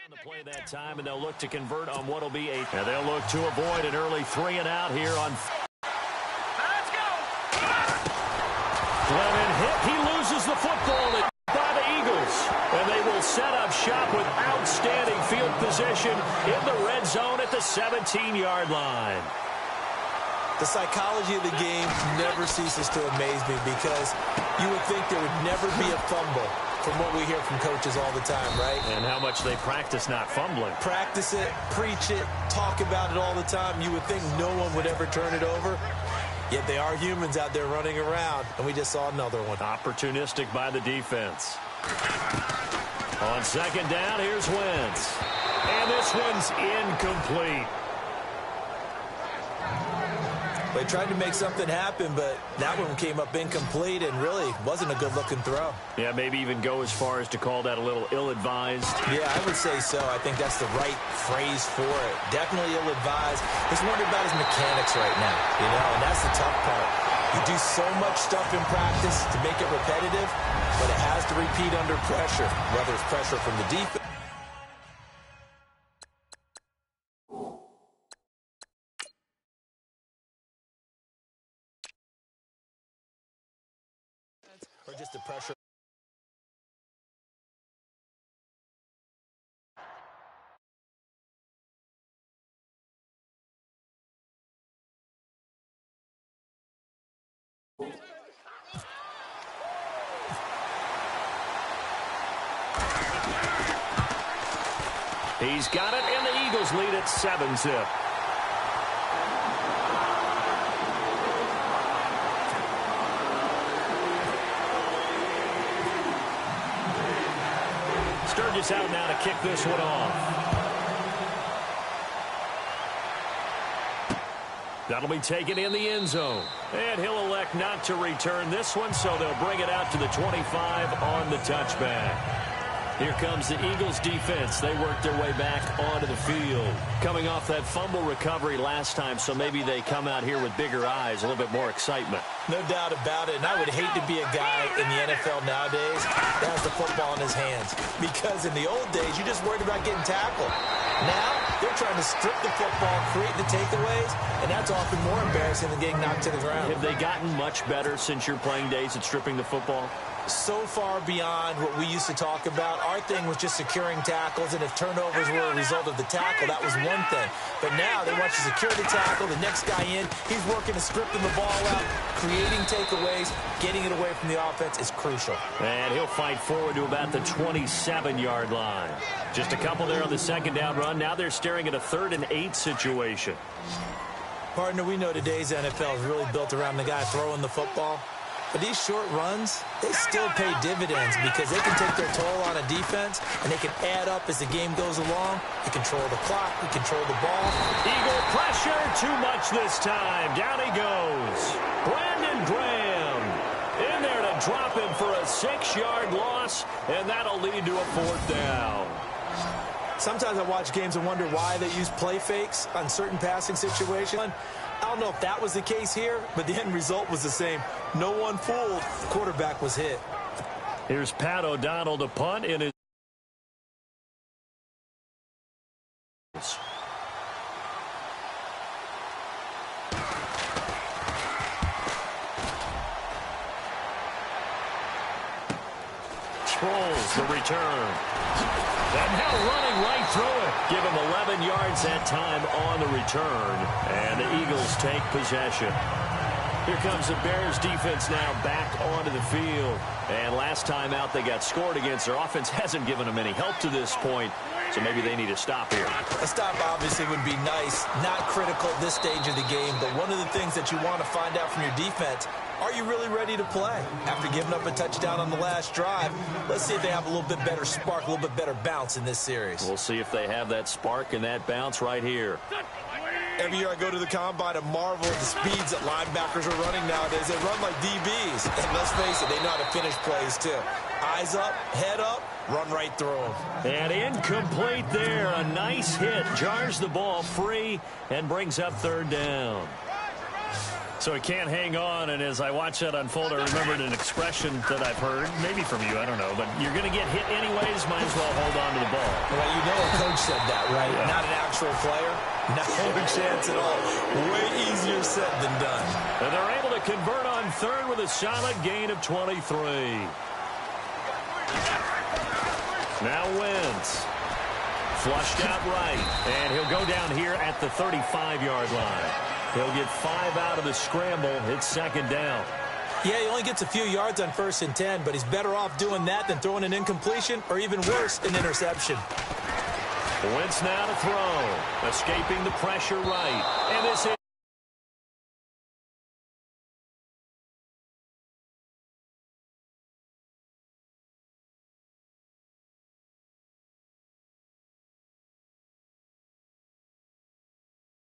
On the play that time, and they'll look to convert on what will be a... And they'll look to avoid an early 3-and-out here on... Let's go! Kvng hit. He loses the football by the Eagles. And they will set up shop with outstanding field position in the red zone at the 17-yard line. The psychology of the game never ceases to amaze me because you would think there would never be a fumble from what we hear from coaches all the time, right? And how much they practice not fumbling. Practice it, preach it, talk about it all the time. You would think no one would ever turn it over. Yet they are humans out there running around, and we just saw another one. Opportunistic by the defense. On second down, here's Wentz. And this one's incomplete. They tried to make something happen, but that one came up incomplete and really wasn't a good-looking throw. Yeah, maybe even go as far as to call that a little ill-advised. Yeah, I would say so. I think that's the right phrase for it. Definitely ill-advised. Just wondering about his mechanics right now, and that's the tough part. You do so much stuff in practice to make it repetitive, but it has to repeat under pressure, whether it's pressure from the defense. Or just the pressure. He's got it, and the Eagles lead at 7-zip. Sturgis out now to kick this one off. That'll be taken in the end zone. And he'll elect not to return this one, so they'll bring it out to the 25 on the touchback. Here comes the Eagles defense. They work their way back onto the field. Coming off that fumble recovery last time, so maybe they come out here with bigger eyes, a little bit more excitement. No doubt about it, and I would hate to be a guy in the NFL nowadays that has the football in his hands. Because in the old days, you just worried about getting tackled. Now, they're trying to strip the football, create the takeaways, and that's often more embarrassing than getting knocked to the ground. Have they gotten much better since your playing days at stripping the football? So far beyond what we used to talk about. Our thing was just securing tackles, and if turnovers were a result of the tackle, that was one thing. But now they want you to secure the tackle, the next guy in, he's working to stripping the ball out, creating takeaways, getting it away from the offense is crucial. And he'll fight forward to about the 27-yard line. Just a couple there on the second down run. Now they're staring at a 3rd and 8 situation. Partner, we know today's NFL is really built around the guy throwing the football. But these short runs, they still pay dividends because they can take their toll on a defense, and they can add up as the game goes along. They control the clock. They control the ball. Eagle pressure, too much this time. Down he goes. Brandon Graham in there to drop him for a 6-yard loss, and that'll lead to a 4th down. Sometimes I watch games and wonder why they use play fakes on certain passing situations. I don't know if that was the case here, but the end result was the same. No one fooled. The quarterback was hit. Here's Pat O'Donnell to punt in his... Sproles, the return. And now running right through it. Give him 11 yards that time on the return. And the Eagles take possession. Here comes the Bears defense now back onto the field. And last time out they got scored against. Their offense hasn't given them any help to this point. So maybe they need a stop here. A stop obviously would be nice. Not critical at this stage of the game. But one of the things that you want to find out from your defense, are you really ready to play? After giving up a touchdown on the last drive, let's see if they have a little bit better spark, a little bit better bounce in this series. We'll see if they have that spark and that bounce right here. Every year I go to the combine and marvel at the speeds that linebackers are running nowadays. They run like DBs. And let's face it, they know how to finish plays too. Eyes up, head up, run right through them. And incomplete there. A nice hit. Jars the ball free and brings up 3rd down. So he can't hang on, and as I watch that unfold, I remembered an expression that I've heard, maybe from you, I don't know, but you're going to get hit anyways, might as well hold on to the ball. Well, you know a coach said that, right? Yeah. Not an actual player. Not a chance at all. Way easier said than done. And they're able to convert on third with a solid gain of 23. Now Wentz. Flushed out right, and he'll go down here at the 35-yard line. He'll get 5 out of the scramble. It's second down. Yeah, he only gets a few yards on 1st and 10, but he's better off doing that than throwing an incompletion or even worse, an interception. Wentz now to throw. Escaping the pressure right. And this is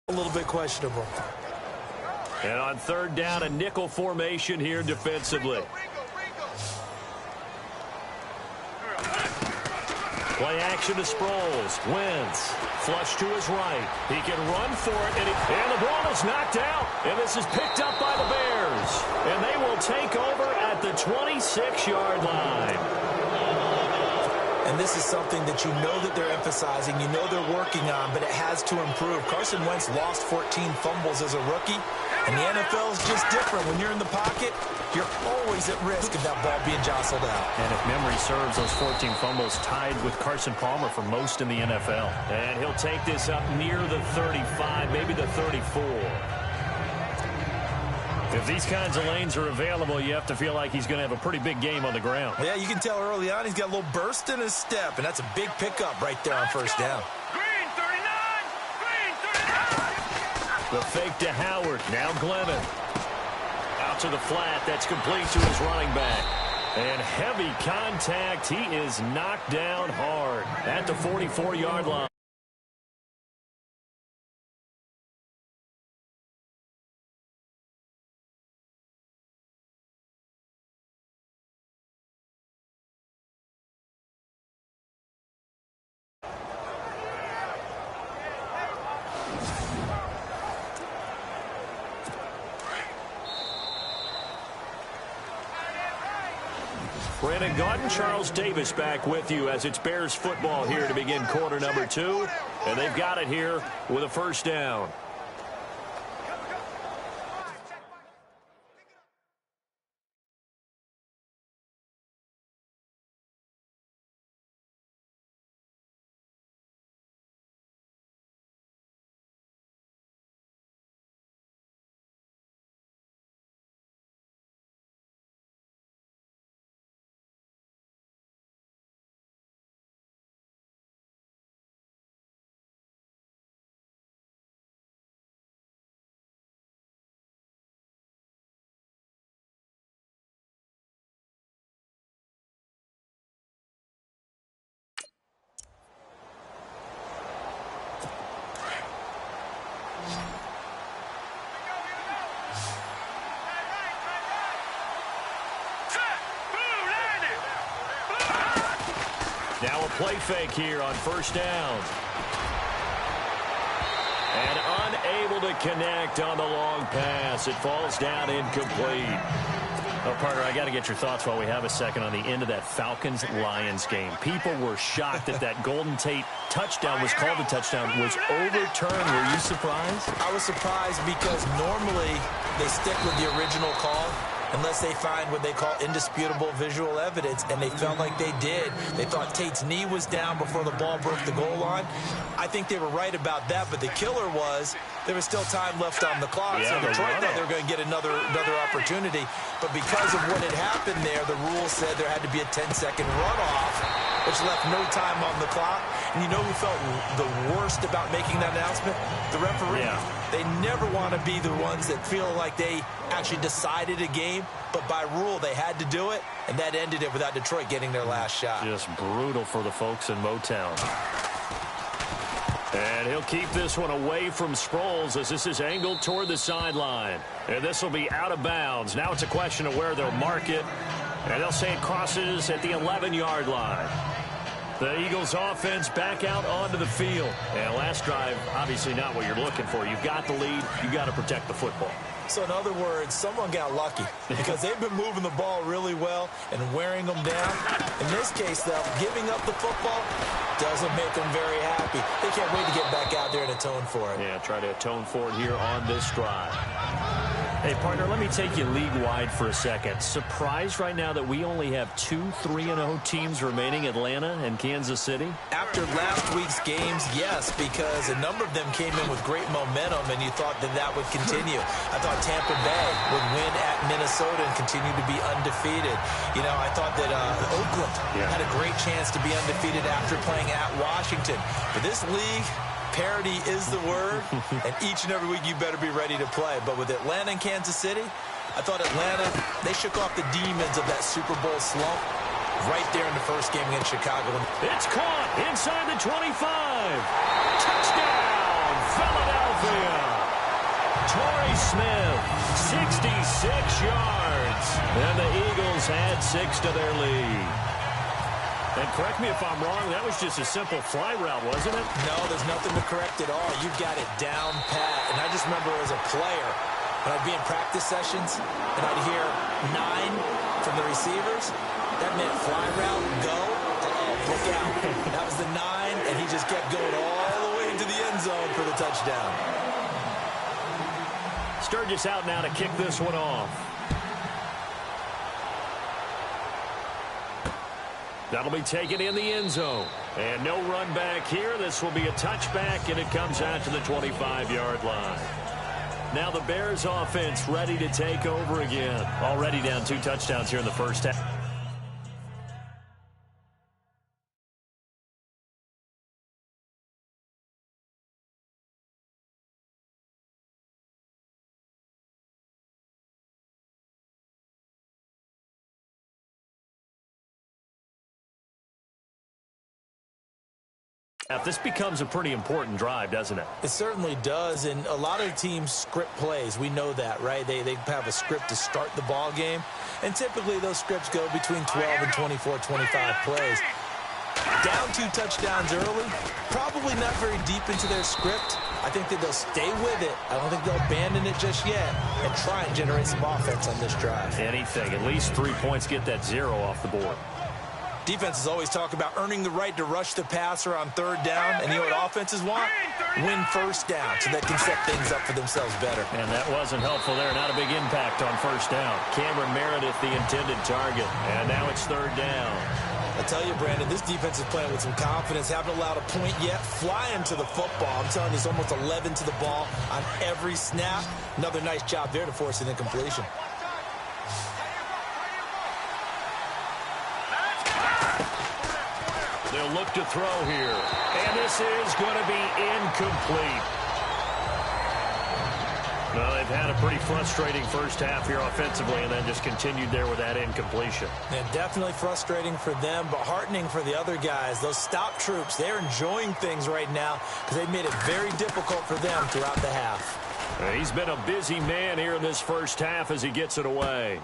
a little bit questionable. And on third down, a nickel formation here defensively. Play action to Sproles. Wentz. Flush to his right. He can run for it, and the ball is knocked out. And this is picked up by the Bears. And they will take over at the 26-yard line. And this is something that you know that they're emphasizing, you know they're working on, but it has to improve. Carson Wentz lost 14 fumbles as a rookie, and the NFL is just different. When you're in the pocket, you're always at risk of that ball being jostled out. And if memory serves, those 14 fumbles tied with Carson Palmer for most in the NFL. And he'll take this up near the 35, maybe the 34. If these kinds of lanes are available, you have to feel like he's going to have a pretty big game on the ground. Yeah, you can tell early on he's got a little burst in his step, and that's a big pickup right there on first down. Green 39! Green 39! The fake to Howard. Now Glennon. Out to the flat. That's complete to his running back. And heavy contact. He is knocked down hard at the 44-yard line. Brandon Gaudin, Charles Davis back with you as it's Bears football here to begin quarter number 2. And they've got it here with a first down. Now a play fake here on first down. And unable to connect on the long pass. It falls down incomplete. Oh, Parker, I got to get your thoughts while we have a second on the end of that Falcons-Lions game. People were shocked that that Golden Tate touchdown was called a touchdown, was overturned. Were you surprised? I was surprised because normally they stick with the original call unless they find what they call indisputable visual evidence, and they felt like they did. They thought Tate's knee was down before the ball broke the goal line. I think they were right about that, but the killer was there was still time left on the clock, so Detroit thought they were going to get another opportunity. But because of what had happened there, the rule said there had to be a 10-second runoff, which left no time on the clock. And you know who felt the worst about making that announcement? The referee. Yeah. They never want to be the ones that feel like they actually decided a game, but by rule they had to do it, and that ended it without Detroit getting their last shot. Just brutal for the folks in Motown. And he'll keep this one away from Sproles as this is angled toward the sideline. And this will be out of bounds. Now it's a question of where they'll mark it. And they'll say it crosses at the 11-yard line. The Eagles offense back out onto the field. And last drive, obviously not what you're looking for. You've got the lead. You've got to protect the football. So in other words, someone got lucky because they've been moving the ball really well and wearing them down. In this case, though, giving up the football doesn't make them very happy. They can't wait to get back out there and atone for it. Yeah, try to atone for it here on this drive. Hey, partner, let me take you league-wide for a second. Surprised right now that we only have 2 3-0 teams remaining, Atlanta and Kansas City? After last week's games, yes, because a number of them came in with great momentum, and you thought that that would continue. I thought Tampa Bay would win at Minnesota and continue to be undefeated. You know, I thought that Oakland had a great chance to be undefeated after playing at Washington. But this league, parity is the word, and each and every week you better be ready to play. But with Atlanta and Kansas City, I thought Atlanta, they shook off the demons of that Super Bowl slump right there in the first game against Chicago. It's caught inside the 25. Touchdown, Philadelphia. Torrey Smith, 66 yards. And the Eagles add 6 to their lead. And correct me if I'm wrong, that was just a simple fly route, wasn't it? No, there's nothing to correct at all. You've got it down pat. And I just remember as a player, when I'd be in practice sessions and I'd hear 9 from the receivers, that meant fly route, go, look out. That was the 9, and he just kept going all the way into the end zone for the touchdown. Sturgis out now to kick this one off. That'll be taken in the end zone. And no run back here. This will be a touchback, and it comes out to the 25-yard line. Now the Bears offense ready to take over again. Already down 2 touchdowns here in the first half. This becomes a pretty important drive, doesn't it? It certainly does, and a lot of teams script plays. We know that, right? They have a script to start the ball game, and typically those scripts go between 12 and 24, 25 plays. Down 2 touchdowns early, probably not very deep into their script. I think that they'll stay with it. I don't think they'll abandon it just yet and try and generate some offense on this drive. Anything. At least 3 points, get that 0 off the board. Defenses always talk about earning the right to rush the passer on 3rd down, and you know what offenses want? Win first down so they can set things up for themselves better. And that wasn't helpful there. Not a big impact on first down. Cameron Meredith, the intended target. And now it's 3rd down. I tell you, Brandon, this defense is playing with some confidence. Haven't allowed a point yet. Flying to the football. I'm telling you, it's almost 11 to the ball on every snap. Another nice job there to force an incompletion. They'll look to throw here. And this is going to be incomplete. Well, they've had a pretty frustrating first half here offensively and then just continued there with that incompletion. Yeah, definitely frustrating for them, but heartening for the other guys. Those stop troops, they're enjoying things right now because they've made it very difficult for them throughout the half. He's been a busy man here in this first half as he gets it away.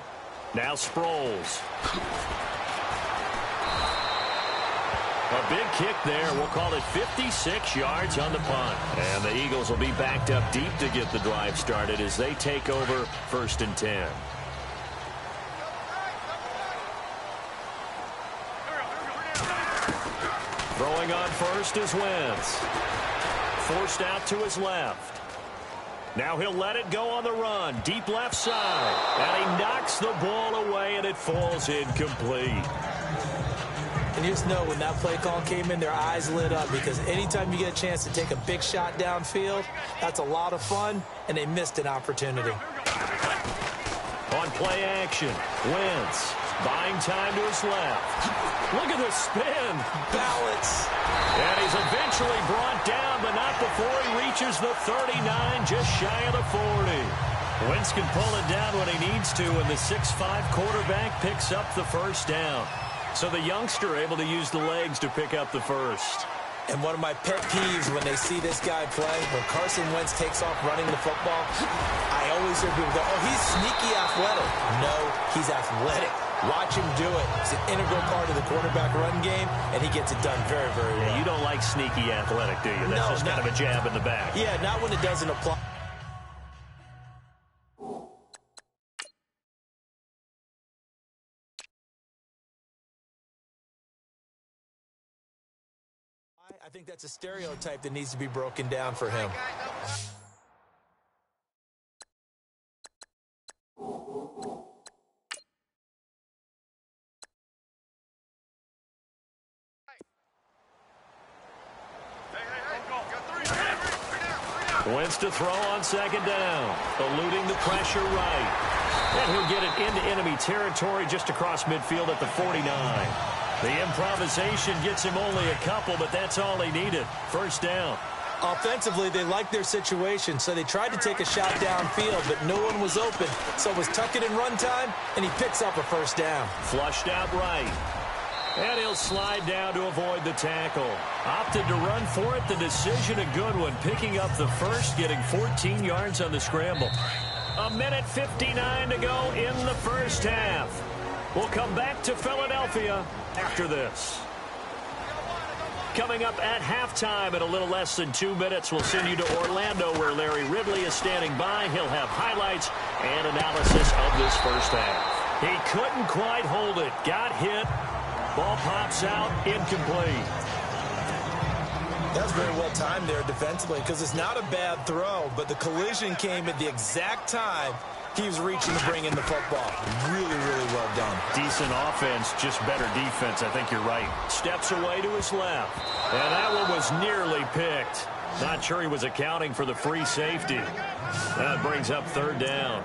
Now Sproles. A big kick there. We'll call it 56 yards on the punt. And the Eagles will be backed up deep to get the drive started as they take over 1st and 10. Throwing on first is Wentz. Forced out to his left. Now he'll let it go on the run. Deep left side. And he knocks the ball away, and it falls incomplete. And you just know when that play call came in, their eyes lit up because anytime you get a chance to take a big shot downfield, that's a lot of fun, and they missed an opportunity. On play action, Wentz buying time to his left. Look at the spin. Balance. And he's eventually brought down, but not before he reaches the 39, just shy of the 40. Wentz can pull it down when he needs to, and the 6'5" quarterback picks up the first down. So the youngster able to use the legs to pick up the first. And one of my pet peeves when they see this guy play, when Carson Wentz takes off running the football, I always hear people go, oh, he's sneaky athletic. No, he's athletic. Watch him do it. It's an integral part of the quarterback run game, and he gets it done very, very well. Yeah, you don't like sneaky athletic, do you? That's just kind of a jab in the back. Yeah, not when it doesn't apply. I think that's a stereotype that needs to be broken down for him. Wentz to throw on second down, eluding the pressure right. And he'll get it into enemy territory just across midfield at the 49. The improvisation gets him only a couple, but that's all he needed. First down. Offensively, they liked their situation, so they tried to take a shot downfield, but no one was open. So it was tuck it in run time, and he picks up a first down. Flushed out right. And he'll slide down to avoid the tackle. Opted to run for it. The decision a good one. Picking up the first, getting 14 yards on the scramble. 1:59 to go in the first half. We'll come back to Philadelphia after this. Coming up at halftime in a little less than 2 minutes, we'll send you to Orlando where Larry Ridley is standing by. He'll have highlights and analysis of this first half. He couldn't quite hold it. Got hit. Ball pops out, incomplete. That was very well timed there defensively because it's not a bad throw, but the collision came at the exact time he was reaching to bring in the football. Really, really well done. Decent offense, just better defense. I think you're right. Steps away to his left. And that one was nearly picked. Not sure he was accounting for the free safety. That brings up third down.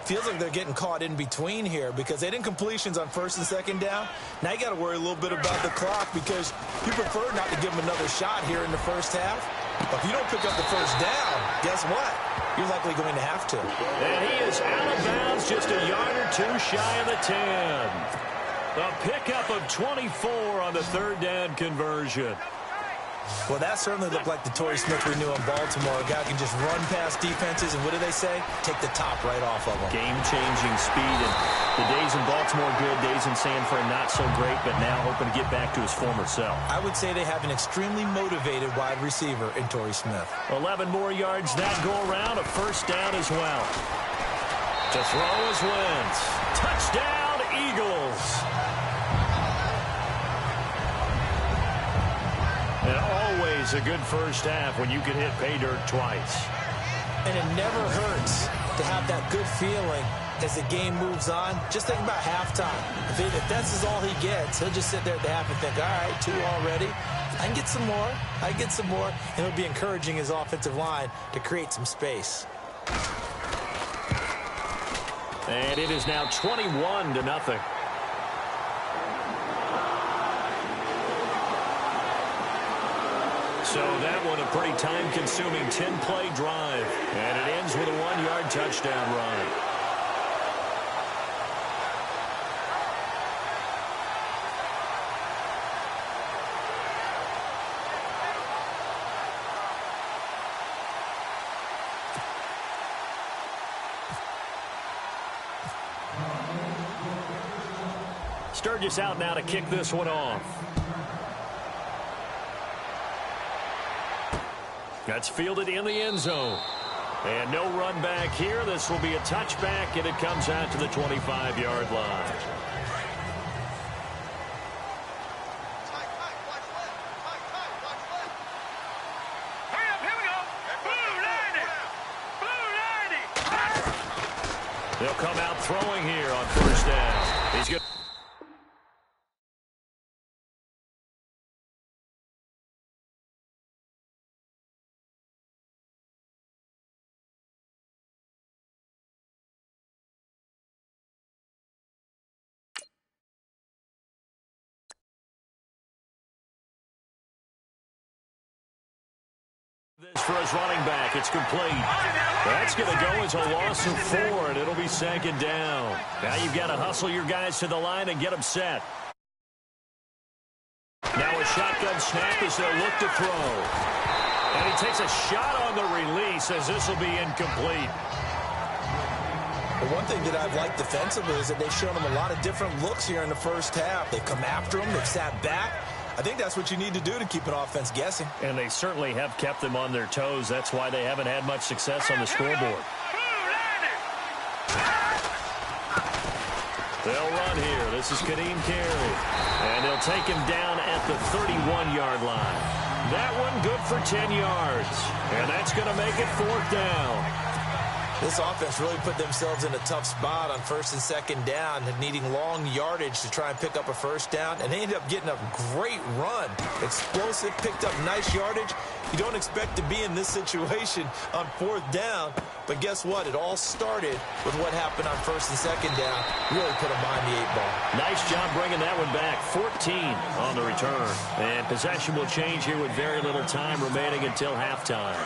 Feels like they're getting caught in between here because they didn't completions on first and second down. Now you got to worry a little bit about the clock because you prefer not to give them another shot here in the first half. But if you don't pick up the first down, guess what? You're likely going to have to. And he is out of bounds, just a yard or two shy of the 10. A pickup of 24 on the third down conversion. Well, that certainly looked like the Torrey Smith we knew in Baltimore. A guy can just run past defenses, and what do they say? Take the top right off of them. Game-changing speed, and the days in Baltimore good, days in San Fran not so great, but now hoping to get back to his former self. I would say they have an extremely motivated wide receiver in Torrey Smith. 11 more yards that go around, a first down as well. To throw is Wentz. Touchdown, Eagles. And always a good first half when you can hit pay dirt twice. And it never hurts to have that good feeling as the game moves on. Just think about halftime. If that's all he gets, he'll just sit there at the half and think, all right, 2 already. I can get some more. I can get some more. And he'll be encouraging his offensive line to create some space. And it is now 21-0. So that one a pretty time-consuming 10-play drive. And it ends with a 1-yard touchdown run. Sturgis out now to kick this one off. That's fielded in the end zone. And no run back here. This will be a touchback, and it comes out to the 25-yard line. They'll come out throwing here on first down. He's good. This for his running back. It's complete. That's going to go as a loss of 4, and it'll be second down. Now you've got to hustle your guys to the line and get them set. Now a shotgun snap as they'll look to throw. And he takes a shot on the release as this will be incomplete. The one thing that I've liked defensively is that they've shown him a lot of different looks here in the first half. They've come after him. They've sat back. I think that's what you need to do to keep an offense guessing. And they certainly have kept them on their toes. That's why they haven't had much success on the scoreboard. They'll run here. This is Kvng. And they'll take him down at the 31-yard line. That one good for 10 yards. And that's going to make it 4th down. This offense really put themselves in a tough spot on 1st and 2nd down, needing long yardage to try and pick up a 1st down, and they ended up getting a great run. Explosive, picked up nice yardage. You don't expect to be in this situation on 4th down, but guess what? It all started with what happened on 1st and 2nd down. Really put them behind the 8 ball. Nice job bringing that one back. 14 on the return. And possession will change here with very little time remaining until halftime.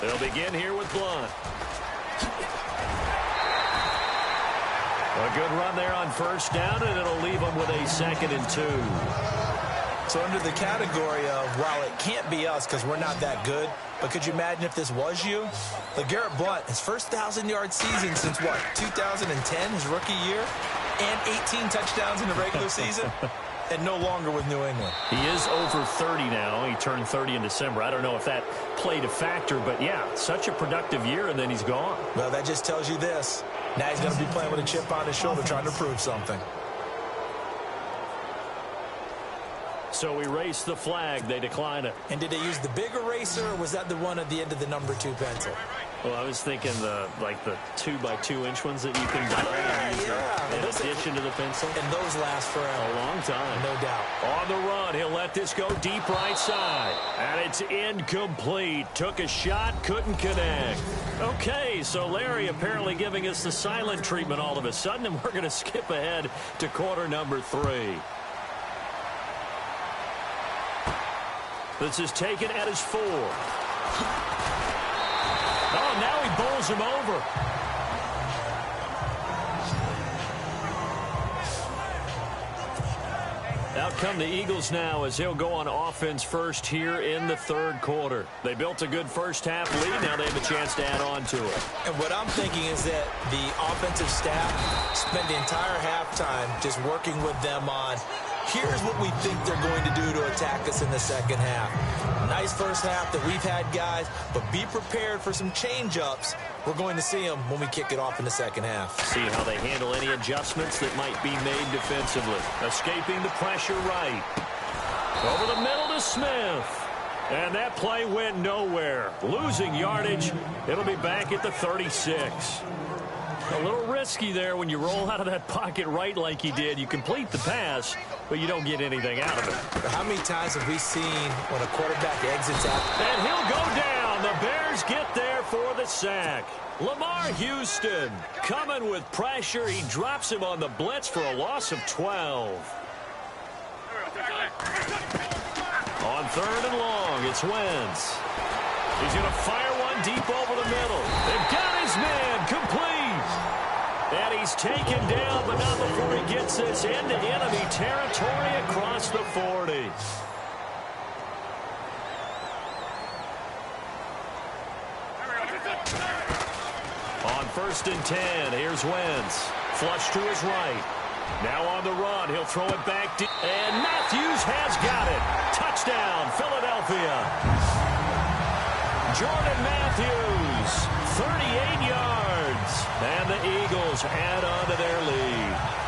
They'll begin here with Blunt. A good run there on 1st down, and it'll leave them with a 2nd and 2. So under the category of, while it can't be us because we're not that good, but could you imagine if this was you? LeGarrette Blunt, his first 1,000-yard season since what, 2010, his rookie year, and 18 touchdowns in the regular season? And no longer with New England. He is over 30 now. He turned 30 in December. I don't know if that played a factor, but yeah, such a productive year, and then he's gone. Well, that just tells you this. Now he's going to be playing with a chip on his shoulder trying to prove something. So we race the flag. They decline it. And did they use the big eraser, or was that the one at the end of the number 2 pencil? Well, I was thinking the 2-by-2-inch ones that you can buy in addition to the pencil. And those last forever. A long time. No doubt. On the run, he'll let this go deep right side. And it's incomplete. Took a shot, couldn't connect. Okay, so Larry apparently giving us the silent treatment all of a sudden, and we're going to skip ahead to quarter number 3. This is taken at his 4. Oh, now he bowls him over. Out come the Eagles now as they'll go on offense first here in the 3rd quarter. They built a good first-half lead. Now they have a chance to add on to it. And what I'm thinking is that the offensive staff spent the entire halftime just working with them on, here's what we think they're going to do to attack us in the 2nd half. Nice first half that we've had, guys, but be prepared for some change-ups. We're going to see them when we kick it off in the 2nd half. See how they handle any adjustments that might be made defensively. Escaping the pressure right. Over the middle to Smith. And that play went nowhere. Losing yardage. It'll be back at the 36. A little risky there when you roll out of that pocket right like he did. You complete the pass, but you don't get anything out of it. How many times have we seen when a quarterback exits out? And he'll go down. The Bears get there for the sack. Lamar Houston coming with pressure. He drops him on the blitz for a loss of 12. On 3rd and long, it's Wentz. He's going to fire one deep over the middle. They've got his man complete. And he's taken down, but not before he gets this into enemy territory across the 40. On 1st and 10, here's Wentz. Flush to his right. Now on the run, he'll throw it back deep. And Matthews has got it. Touchdown, Philadelphia. Jordan Matthews, 38 yards. And the Eagles add on to their lead.